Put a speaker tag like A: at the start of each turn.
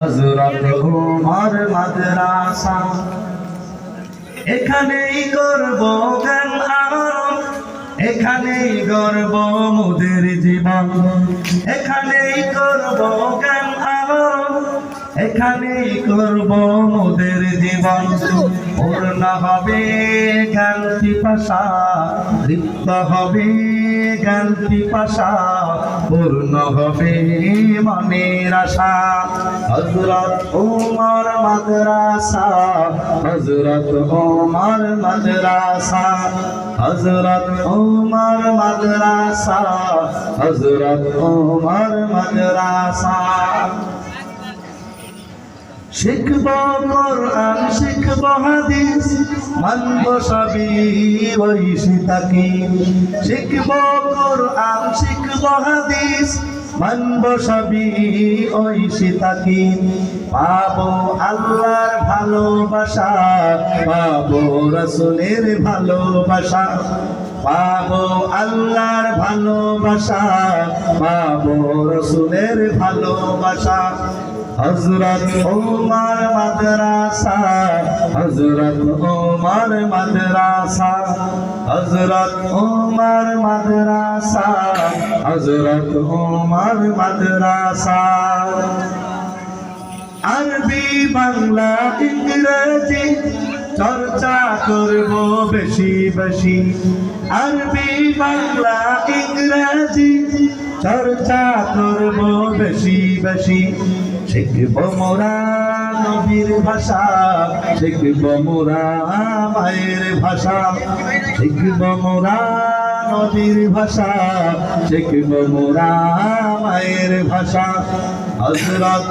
A: হযরত ওমর মাদ্রাসা এখানেই করব জ্ঞান আহরণ, এখানেই গর্ব মোদের জীবন, এখানেই করব জ্ঞান আহরণ, এখানেই করব মোদের জীবন। পূর্ণ হবে জ্ঞান পিপাসা, তৃপ্ত হবে জ্ঞান পিপাসা, পূর্ণ হবে মনের আশা। হযরত ওমর মাদ্রাসা, হযরত ওমর মাদ্রাসা, হযরত ওমর মাদ্রাসা, হযরত ওমর মাদ্রাসা। শিখব কোরআন, শিখব হাদিস, মানব সবই ঐশী তাকি। শিখব কোরআন, শিখব হাদিস, মানব সবই ঐশী তাকি। পাবো আল্লাহর ভালোবাসা, পাবো রাসূলের ভালোবাসা, পাবো আল্লাহর ভালোবাসা, পাবো রাসূলের ভালোবাসা। হযরত ওমর মাদ্রাসা, হযরত ওমর মাদ্রাসা, হযরত ওমর মাদ্রাসা, হযরত ওমর মাদ্রাসা। আরবি বাংলা ইংরেজি চর্চা করব বেশি বেশি, আরবি বাংলা ইংরেজি চর্চা করব বেশি বেশি। শিখব মোরা নবীর ভাষা, শিখব মোরা মায়ের ভাষা, শিখব মোরা নবীর ভাষা, শিখব মোরা মায়ের ভাষা। হযরত